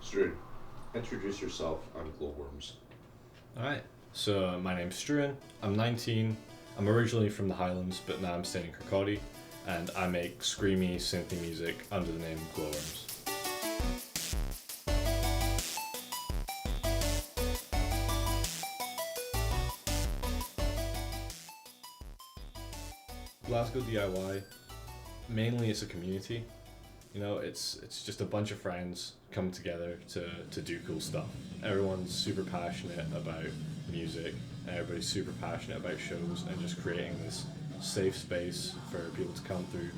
Struan, introduce yourself on Glowwworms. Alright, so my name's Struan, I'm 19, I'm originally from the Highlands but now I'm staying in Kirkcaldy and I make screamy synthy music under the name Glowwworms. Glasgow DIY, mainly it's a community. You know, it's just a bunch of friends come together to do cool stuff. Everyone's super passionate about music, and everybody's super passionate about shows and just creating this safe space for people to come through,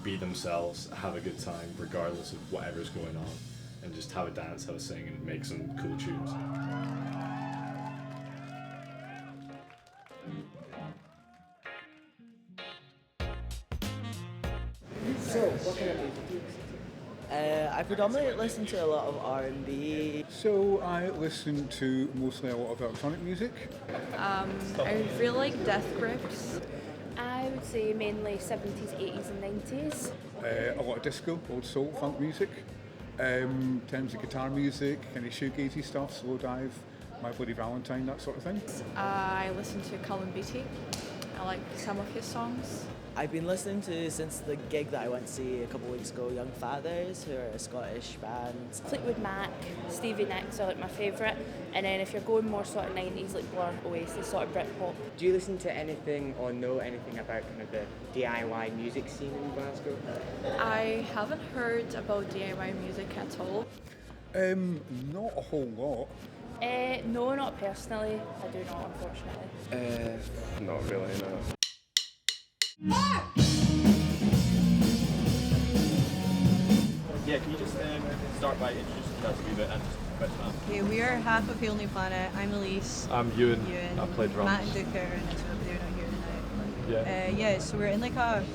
be themselves, have a good time regardless of whatever's going on, and just have a dance, have a sing, and make some cool tunes. So, what kind of music do you listen to? I predominantly listen to a lot of R&B. So I listen to mostly a lot of electronic music. I really like death grips. I would say mainly 70s, 80s and 90s. A lot of disco, old soul, funk music. In terms of guitar music, kind of shoegazy stuff, slow dive, My Bloody Valentine, that sort of thing. I listen to Colin Beattie. I like some of his songs. I've been listening to since the gig that I went to see a couple of weeks ago, Young Fathers, who are a Scottish band. Fleetwood Mac, Stevie Nicks are like my favourite. And then if you're going more sort of 90s, like Blur, Oasis, sort of Britpop. Do you listen to anything or know anything about kind of the DIY music scene in Glasgow? I haven't heard about DIY music at all. Not a whole lot. No, not personally. I do not, unfortunately. Not really, no. Yeah, can you just start by introducing yourself a wee bit and just about that? Okay, we are half of Healney Planet. I'm Elise. I'm Ewan. I play drums. Matt and Duker, and so they're not here tonight. Yeah, so we're in like an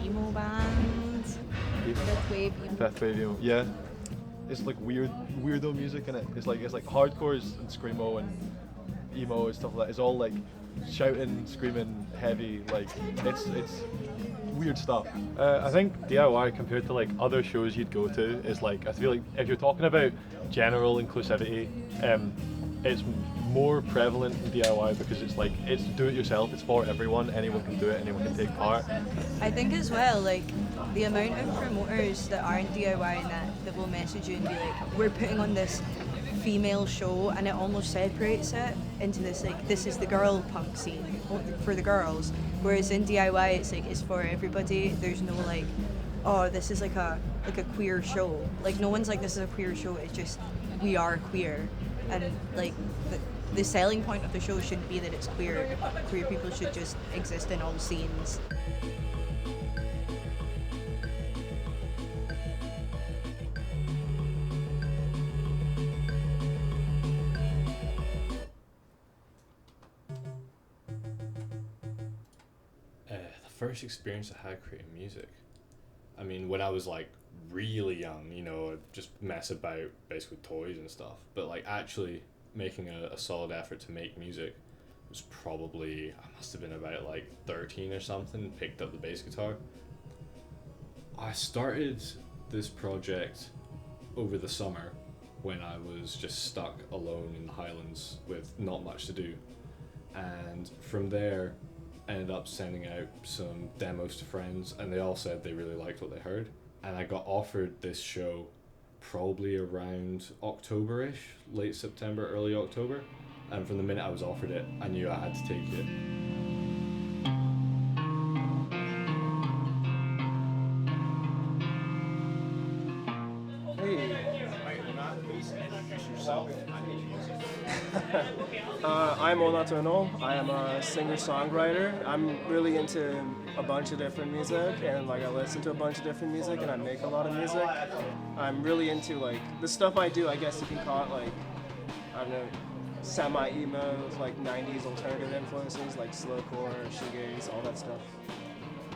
emo band. Fifth wave emo. Fifth wave emo. Yeah, it's like weirdo music in it. It's like hardcore and screamo and emo and stuff like that. It's all like shouting, screaming, heavy. Like it's weird stuff. I think DIY compared to like other shows you'd go to is like, I feel like if you're talking about general inclusivity, it's more prevalent in DIY because it's like, it's do it yourself, it's for everyone, anyone can do it, anyone can take part. I think as well, like the amount of promoters that aren't DIY and that will message you and be like, we're putting on this female show, and it almost separates it into this like, this is the girl punk scene for the girls, whereas in DIY it's like it's for everybody. There's no like, oh, this is like a queer show. Like no one's like, this is a queer show. It's just, we are queer, and like the selling point of the show shouldn't be that it's queer. Queer people should just exist in all scenes. The first experience I had creating music, I mean, when I was like really young, you know, I'd just mess about basically with toys and stuff, but like actually making a solid effort to make music was probably, I must have been about like 13 or something, picked up the bass guitar. I started this project over the summer when I was just stuck alone in the Highlands with not much to do, and from there ended up sending out some demos to friends, and they all said they really liked what they heard, and I got offered this show probably around October-ish, late September, early October, and from the minute I was offered it, I knew I had to take it. I'm Onato. I am a singer-songwriter. I'm really into a bunch of different music, and like I listen to a bunch of different music, and I make a lot of music. I'm really into like the stuff I do. I guess you can call it like, I don't know, semi-emo, like 90s alternative influences, like slowcore, shoegaze, all that stuff.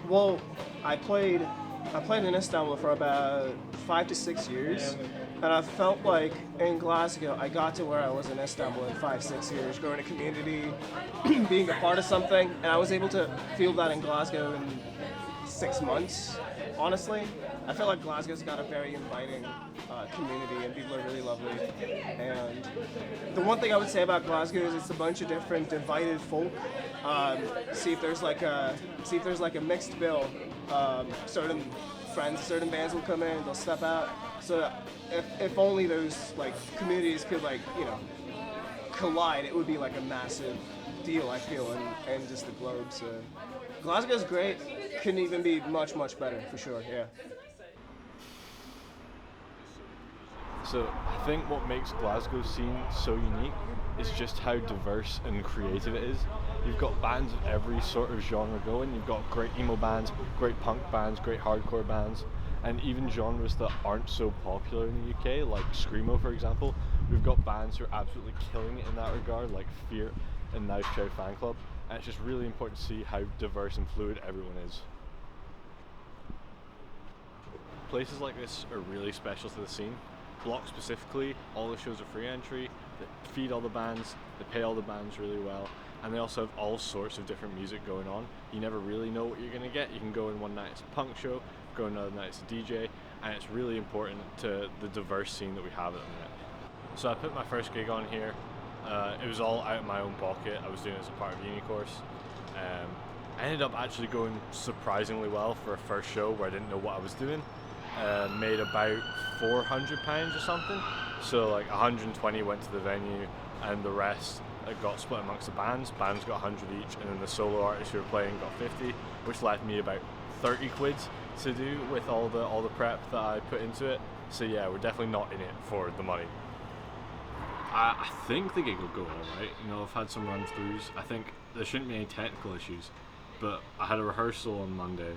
Well, I played in Istanbul for about 5 to 6 years, and I felt like in Glasgow I got to where I was in Istanbul in 5-6 years, growing a community, being a part of something, and I was able to feel that in Glasgow in 6 months. honestly, I feel like Glasgow's got a very inviting community, and people are really lovely. And the one thing I would say about Glasgow is it's a bunch of different invited folk. See if there's like a mixed bill. Certain friends, certain bands will come in, they'll step out. So if only those like communities could like collide, it would be like a massive deal, I feel, and just the globe. So Glasgow's great. Couldn't even be much better for sure. Yeah. So I think what makes Glasgow's scene so unique is just how diverse and creative it is. You've got bands of every sort of genre going. You've got great emo bands, great punk bands, great hardcore bands, and even genres that aren't so popular in the UK, like screamo, for example. We've got bands who are absolutely killing it in that regard, like Fear and Nice Chow Fan Club, and it's just really important to see how diverse and fluid everyone is. Places like this are really special to the scene. Block specifically, all the shows are free entry, they feed all the bands, they pay all the bands really well, and they also have all sorts of different music going on. You never really know what you're going to get. You can go in one night it's a punk show, go another night it's a DJ, and it's really important to the diverse scene that we have at the minute. So I put my first gig on here. It was all out of my own pocket. I was doing it as a part of uni course. I ended up actually going surprisingly well for a first show where I didn't know what I was doing. Made about £400 or something. So like 120 went to the venue, and the rest got split amongst the bands. Bands got 100 each, and then the solo artists who were playing got 50, which left me about 30 quid to do with all the prep that I put into it. So yeah, we're definitely not in it for the money. I think the gig will go alright. You know, I've had some run-throughs. I think there shouldn't be any technical issues, but I had a rehearsal on Monday,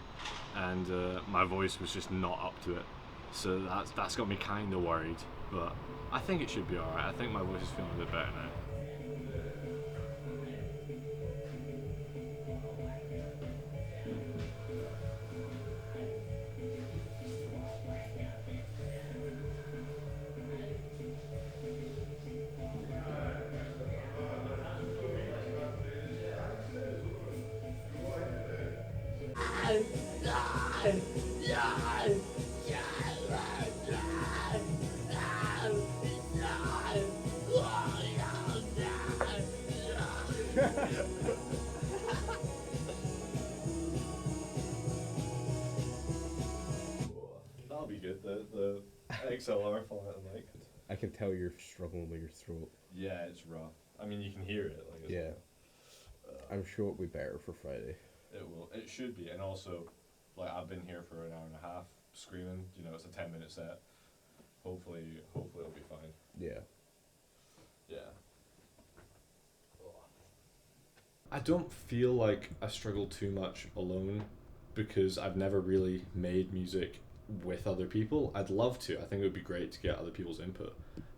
and my voice was just not up to it. So that's got me kind of worried, but I think it should be alright. I think my voice is feeling a bit better now. That'll be good, the XLR falling out of the mic. I can tell you're struggling with your throat. Yeah, it's rough. I mean, you can hear it. Like, Yeah. I'm sure it'll be better for Friday. It will. It should be. And also, like, I've been here for an hour and a half screaming. You know, it's a 10-minute set. Hopefully it'll be fine. Yeah. Yeah. I don't feel like I struggle too much alone because I've never really made music with other people. I'd love to. I think it would be great to get other people's input.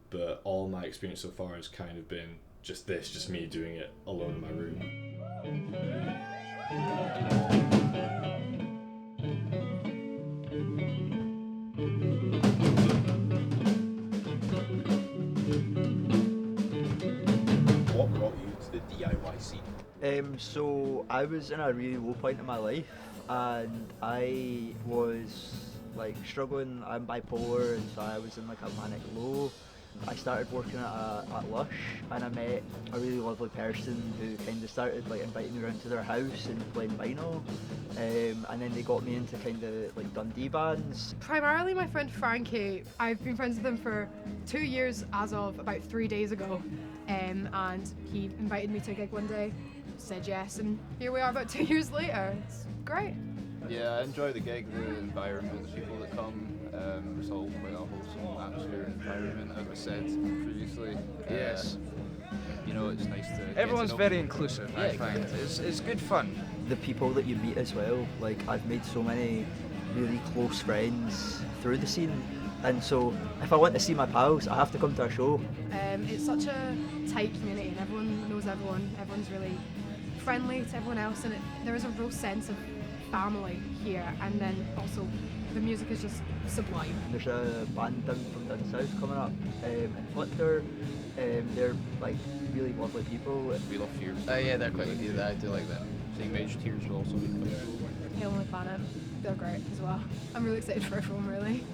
But all my experience so far has kind of been just me doing it alone in my room. What brought you to the DIY scene? So I was in a really low point in my life, and I was like struggling. I'm bipolar, and so I was in like a manic low. I started working at Lush, and I met a really lovely person who kind of started like inviting me around to their house and playing vinyl, and then they got me into kind of like Dundee bands. Primarily my friend Frankie. I've been friends with him for 2 years as of about 3 days ago, and he invited me to a gig one day, said yes, and here we are about 2 years later. It's great. Yeah, I enjoy the gig, the environment, the people that come. It's all quite a wholesome atmosphere and environment, as I said previously. Yes. You know, it's nice to. Everyone's get to know very inclusive, I find. It's good fun. The people that you meet as well, like I've made so many really close friends through the scene, and so if I want to see my pals, I have to come to a show. It's such a tight community, and everyone knows everyone. Everyone's really friendly to everyone else, and there is a real sense of family here, and then also the music is just sublime. There's a band down from down south coming up in Flitter. They're like really lovely people. We love Fears. Yeah, they're quite good. I do like them. Seeing Mage Tears will also be quite cool. Lonely Planet. they're great as well. I'm really excited for everyone, really.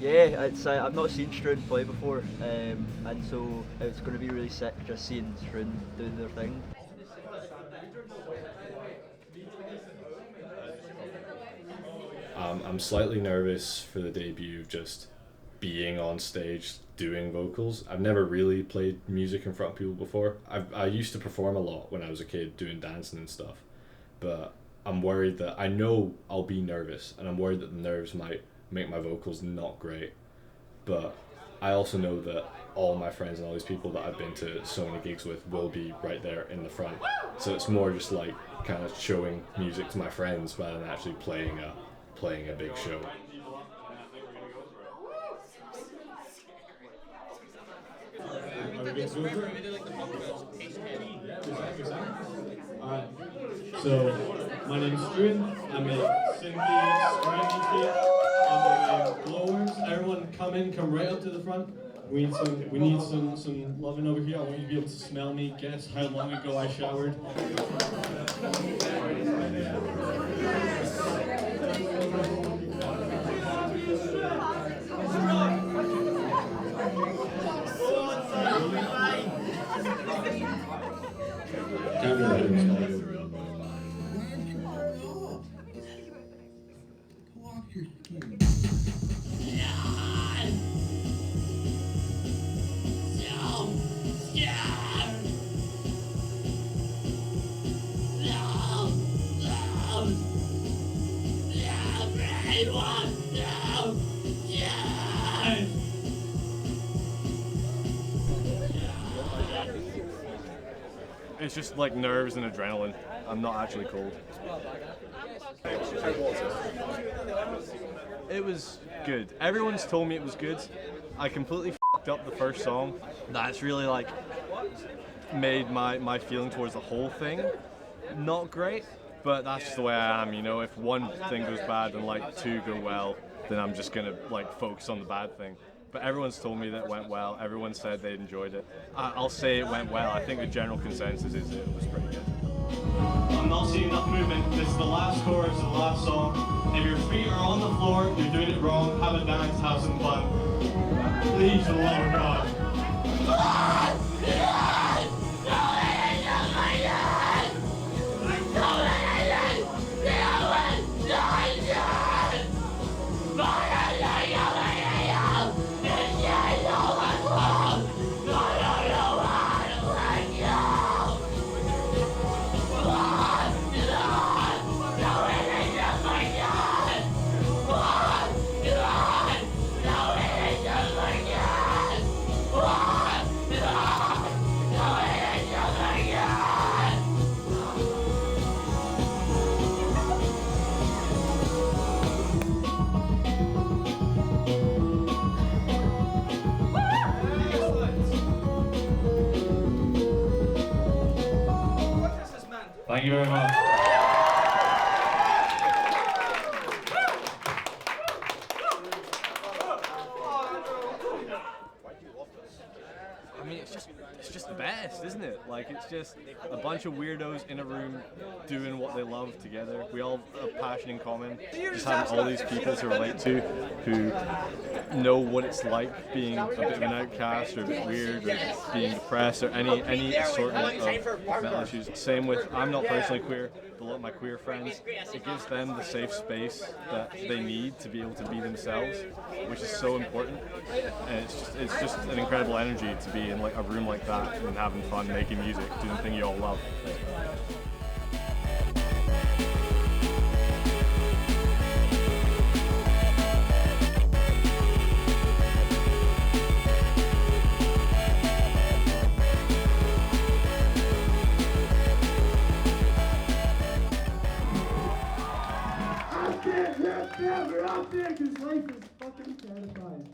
Yeah, it's I've not seen Struan play before, and so it's going to be really sick just seeing Struan doing their thing. I'm slightly nervous for the debut of just being on stage doing vocals. I've never really played music in front of people before. I used to perform a lot when I was a kid doing dancing and stuff, but I'm worried that I know I'll be nervous, and I'm worried that the nerves might make my vocals not great. But I also know that all my friends and all these people that I've been to so many gigs with will be right there in the front. So it's more just like kind of showing music to my friends rather than actually playing a big show. Alright, so my name's Struan. I'm a Synthie, I'm a Glowwworms. Everyone come right up to the front. We need some loving over here. I want you to be able to smell me, guess how long ago I showered. It's just like nerves and adrenaline. I'm not actually cold. It was good. Everyone's told me it was good. I completely f***ed up the first song. That's really like made my feeling towards the whole thing not great, but that's just the way I am, you know. If one thing goes bad and like two go well, then I'm just gonna like focus on the bad thing. But everyone's told me that it went well. Everyone said they enjoyed it. I'll say it went well. I think the general consensus is it was pretty good. I'm not seeing enough movement. This is the last chorus of the last song. If your feet are on the floor, you're doing it wrong. Have a dance, have some fun. Please, for the love of God. Thank you very much. I mean, it's just the best, isn't it? Like, it's just a bunch of weirdos in a room doing what they love together. We all have a passion in common. Just having all these people to relate to who know what it's like being a bit of an outcast or a bit weird or being depressed or any assortment of mental issues. Same with, I'm not personally queer, but a lot of my queer friends, it gives them the safe space that they need to be able to be themselves, which is so important. And it's just an incredible energy to be in like a room like that and having fun, making music, doing the thing you all love. We're out there because life is fucking terrifying.